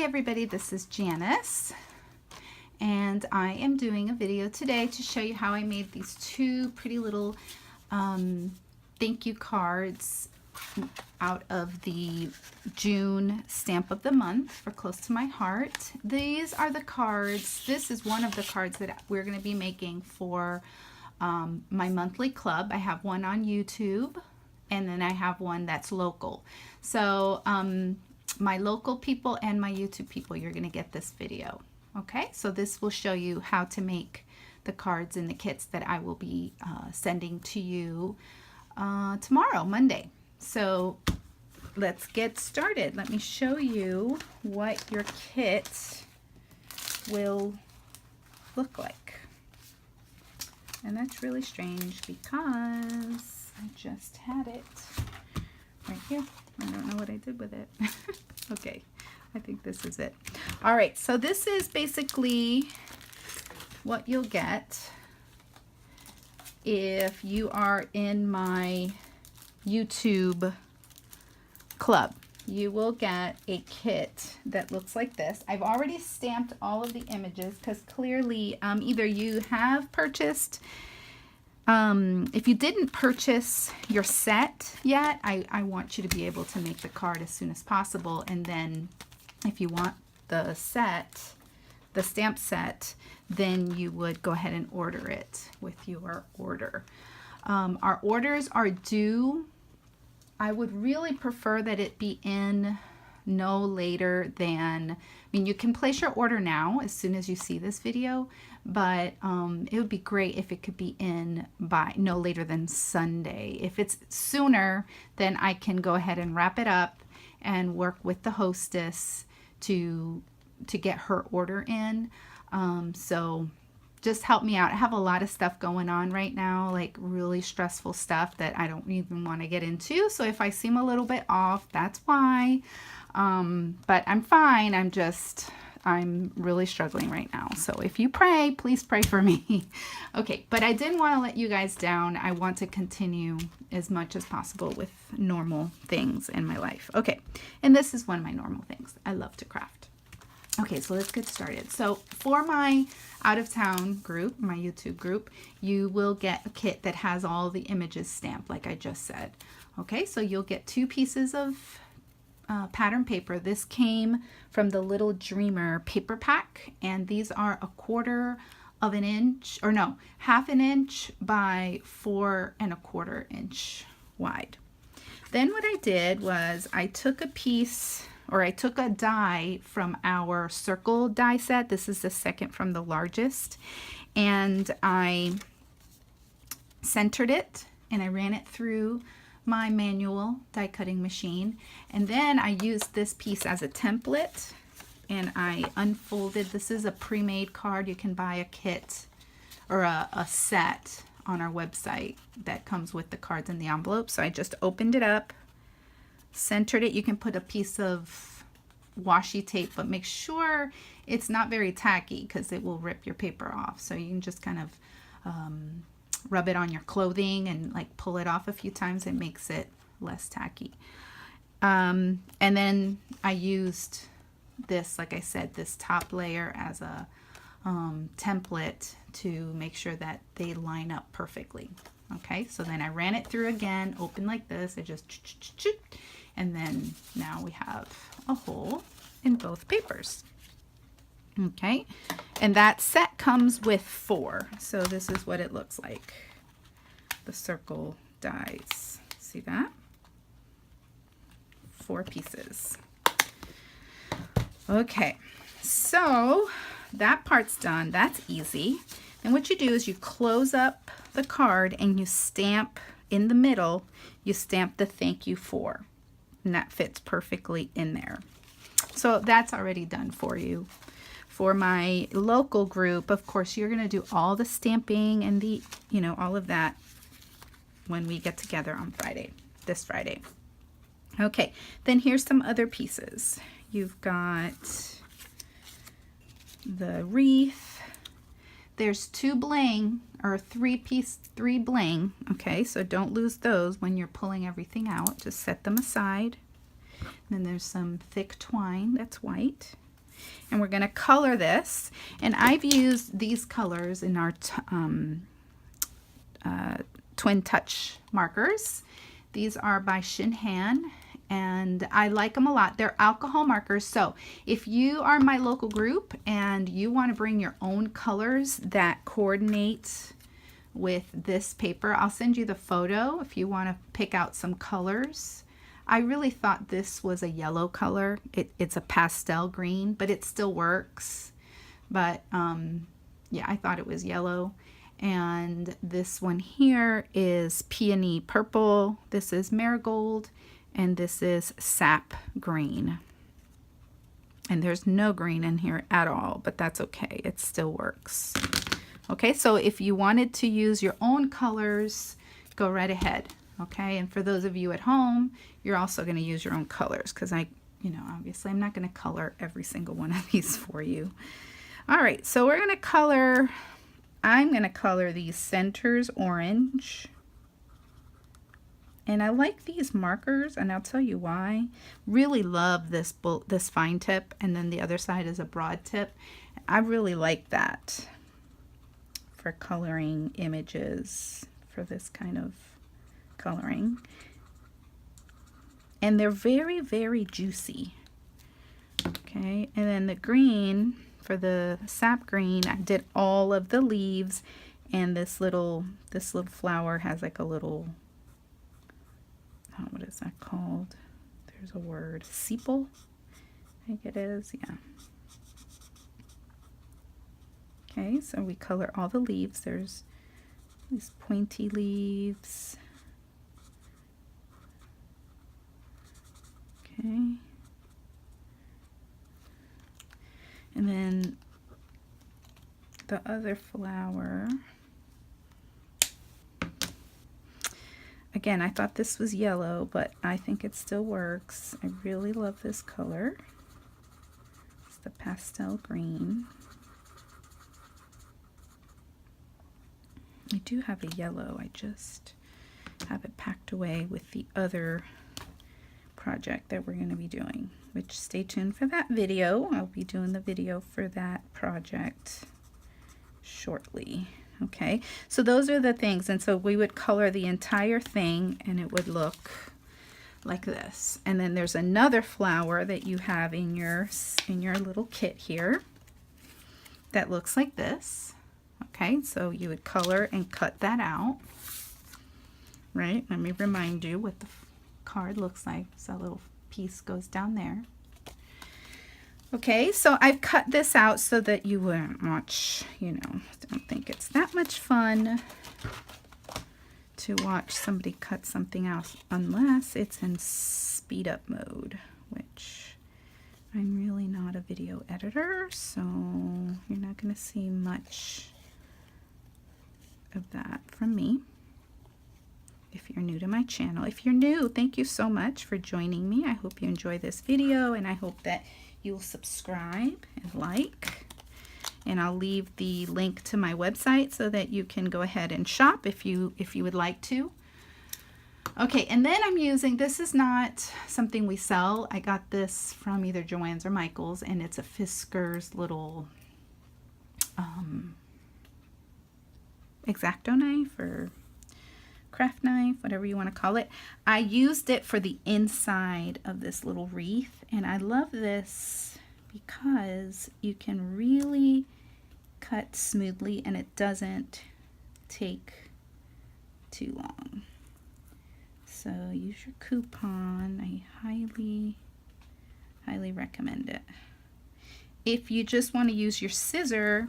Hi everybody, this is Janice, and I am doing a video today to show you how I made these two pretty little thank you cards out of the June stamp of the month for Close to My Heart. These are the cards. This is one of the cards that we're going to be making for my monthly club. I have one on YouTube, and then I have one that's local. So my local people and my YouTube people, you're going to get this video. Okay, so this will show you how to make the cards and the kits that I will be sending to you tomorrow, Monday. So let's get started. Let me show you what your kit will look like. And that's really strange because I just had it right here. I don't know what I did with it. Okay, I think this is it. All right, so this is basically what you'll get if you are in my YouTube club. You will get a kit that looks like this. I've already stamped all of the images because clearly either you have purchased, if you didn't purchase your set yet, I want you to be able to make the card as soon as possible. And then if you want the set, the stamp set, then you would go ahead and order it with your order. Our orders are due. I would really prefer that it be in no later than, you can place your order now as soon as you see this video, but it would be great if it could be in by no later than Sunday. If it's sooner, then I can go ahead and wrap it up and work with the hostess to get her order in. So just help me out. I have a lot of stuff going on right now, like really stressful stuff that I don't even want to get into. So if I seem a little bit off, that's why. But I'm fine. I'm really struggling right now. So if you pray, please pray for me. Okay, but I didn't want to let you guys down. I want to continue as much as possible with normal things in my life. Okay, and this is one of my normal things. I love to craft. Okay, so let's get started. So for my out-of-town group, my YouTube group, you will get a kit that has all the images stamped, like I just said. Okay, so you'll get 2 pieces of pattern paper. This came from the Little Dreamer paper pack, and these are 1/4 of an inch, or no, 1/2 inch by 4 1/4 inch wide. Then what I did was I took a piece, or I took a die from our circle die set. This is the second from the largest, and I centered it and I ran it through my manual die cutting machine, and then I used this piece as a template and I unfolded. This is a pre-made card. You can buy a kit or a set on our website that comes with the cards in the envelope. So I just opened it up, centered it. You can put a piece of washi tape, but make sure it's not very tacky because it will rip your paper off. So you can just kind of rub it on your clothing and like pull it off a few times. It makes it less tacky. And then I used this, like I said, this top layer as a template to make sure that they line up perfectly. Okay, so then I ran it through again, open like this. I just and then now we have a hole in both papers. Okay, and that set comes with 4. So this is what it looks like. The circle dies. See that? 4 pieces. Okay, so that part's done. That's easy. And what you do is you close up the card and you stamp in the middle. You stamp the thank you for, and that fits perfectly in there. So that's already done for you. For my local group, of course, you're going to do all the stamping and the, all of that when we get together on Friday, this Friday. Okay, then here's some other pieces. You've got the wreath. There's 2 bling, or 3 bling. Okay, so don't lose those when you're pulling everything out. Just set them aside. And then there's some thick twine that's white. And we're going to color this. And I've used these colors in our Twin Touch markers. These are by Shinhan, and I like them a lot. They're alcohol markers, so if you are my local group and you want to bring your own colors that coordinate with this paper, I'll send you the photo if you want to pick out some colors. I really thought this was a yellow color. It's a pastel green, but it still works. But yeah, I thought it was yellow. And this one here is peony purple. This is marigold, and this is sap green. And there's no green in here at all, but that's okay. It still works. Okay, so if you wanted to use your own colors, go right ahead. Okay, and for those of you at home, you're also going to use your own colors, because obviously I'm not going to color every single one of these for you. All right, so we're going to color. I'm going to color these centers orange. And I like these markers, and I'll tell you why. Really love this fine tip, and then the other side is a broad tip. I really like that for coloring images, for this kind of coloring. And they're very, very juicy. Okay, and then the green, for the sap green, I did all of the leaves, and this little flower has like a little, what is that called? There's a word, sepal, I think it is, yeah. Okay, so we color all the leaves. There's these pointy leaves. Okay. And then the other flower, again, I thought this was yellow, but I think it still works. I really love this color. It's the pastel green. I do have a yellow, I just have it packed away with the other project that we're going to be doing, which stay tuned for that video. I'll be doing the video for that project shortly. Okay, so those are the things, and so we would color the entire thing and it would look like this. And then there's another flower that you have in your little kit here that looks like this. Okay, so you would color and cut that out. Right, let me remind you what the card looks like. So a little piece goes down there. Okay, so I've cut this out so that you wouldn't watch, don't think it's that much fun to watch somebody cut something out unless it's in speed up mode, which I'm really not a video editor, so you're not going to see much of that from me. If you're new to my channel. If you're new, thank you so much for joining me. I hope you enjoy this video, and I hope that you will subscribe and like. And I'll leave the link to my website so that you can go ahead and shop if you would like to. Okay, and then I'm using, this is not something we sell. I got this from either Joann's or Michael's, and it's a Fisker's little X-Acto knife or craft knife, whatever you want to call it. I used it for the inside of this little wreath, and I love this because you can really cut smoothly and it doesn't take too long. So use your coupon. I highly recommend it. If you just want to use your scissor,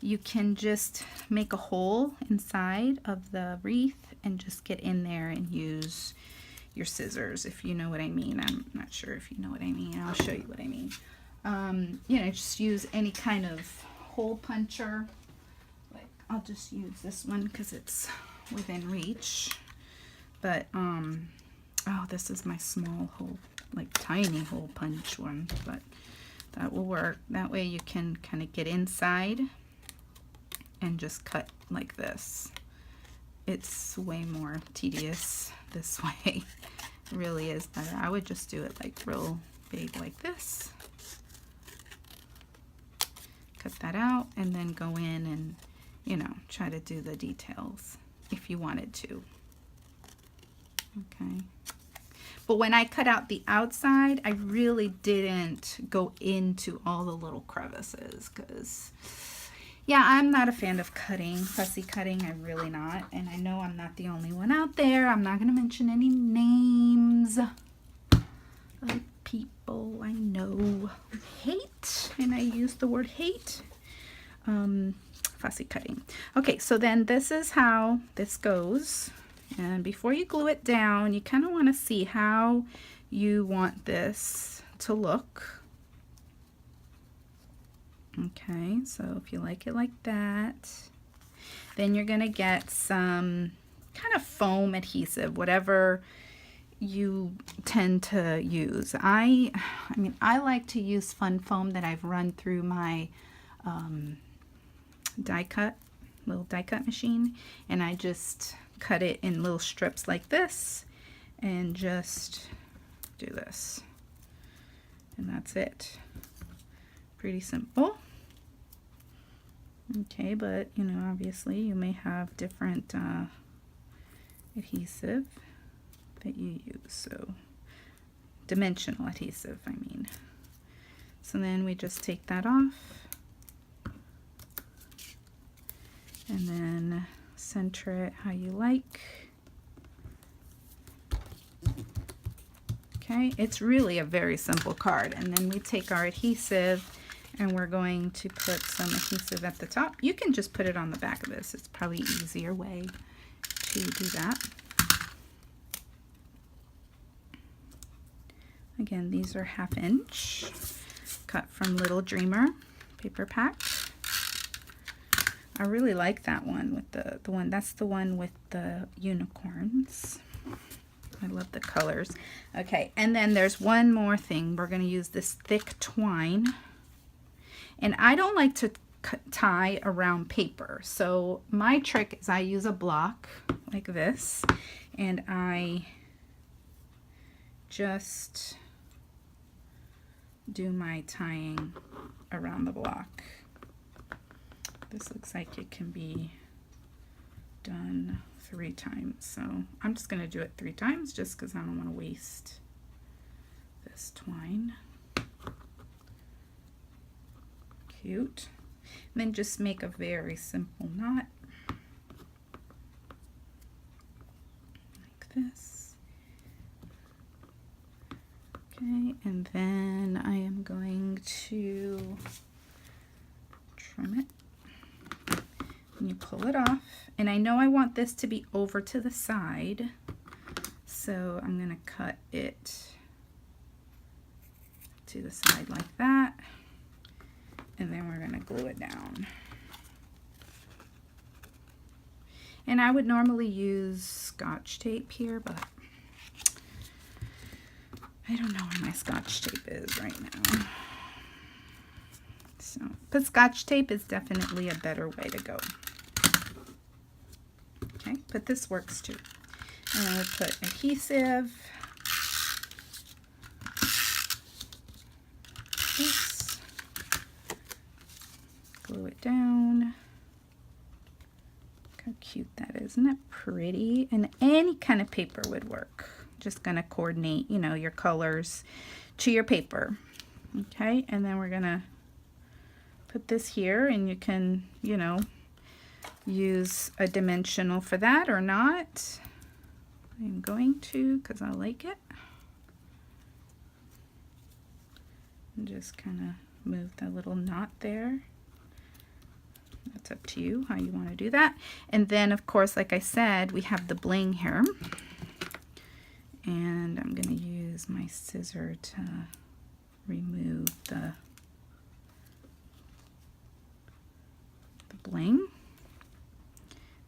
you can just make a hole inside of the wreath and just get in there and use your scissors, if you know what I mean. I'm not sure if you know what I mean. I'll show you what I mean. Just use any kind of hole puncher. Like, I'll just use this one because it's within reach. But, oh, this is my small hole, like tiny hole punch one, but that will work. That way you can kind of get inside and just cut like this. It's way more tedious this way. It really is better. I would just do it like real big like this. cut that out and then go in and, you know, try to do the details if you wanted to. Okay. But when I cut out the outside, I really didn't go into all the little crevices because, yeah, I'm not a fan of cutting, fussy cutting. I'm really not. And I know I'm not the only one out there. I'm not going to mention any names of people I know hate, and I use the word hate, fussy cutting. Okay, so then this is how this goes. And before you glue it down, you kind of want to see how you want this to look. Okay, so if you like it like that, then you're going to get some kind of foam adhesive, whatever you tend to use. I mean, I like to use fun foam that I've run through my little die cut machine, and I just cut it in little strips like this and just do this, and that's it. Pretty simple. Okay, but you know, obviously you may have different adhesive that you use, so dimensional adhesive, I mean. So then we just take that off and then center it how you like. Okay, it's really a very simple card. And then we take our adhesive and we're going to put some adhesive at the top. You can just put it on the back of this. It's probably an easier way to do that. Again, these are 1/2 inch, cut from Little Dreamer paper pack. I really like that one with the one, that's the one with the unicorns. I love the colors. Okay, and then there's one more thing. We're going to use this thick twine. And I don't like to tie around paper. So my trick is I use a block like this, and I just do my tying around the block. This looks like it can be done 3 times. So I'm just going to do it 3 times just because I don't want to waste this twine. Cute. And then just make a very simple knot like this. Okay, and then I am going to trim it. And you pull it off, and I know I want this to be over to the side, so I'm going to cut it to the side like that, and then we're going to glue it down. And I would normally use Scotch tape here, but I don't know where my Scotch tape is right now. So, but Scotch tape is definitely a better way to go. Okay, but this works too. And I would put adhesive. This. Glue it down. Look how cute that is. Isn't that pretty? And any kind of paper would work. Just gonna coordinate, you know, your colors to your paper. Okay, and then we're gonna put this here, and you can, you know, use a dimensional for that or not. I'm going to, because I like it. And just kind of move that little knot there. That's up to you how you want to do that. And then, of course, like I said, we have the bling here. And I'm going to use my scissor to remove the bling.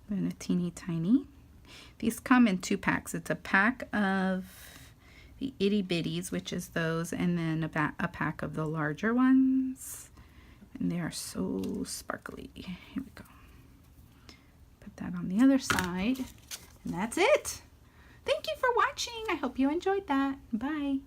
Then a teeny tiny. These come in 2 packs. It's a pack of the itty bitties, which is those, and then a pack of the larger ones. And they are so sparkly. Here we go. Put that on the other side. And that's it. Thank you for watching. I hope you enjoyed that. Bye.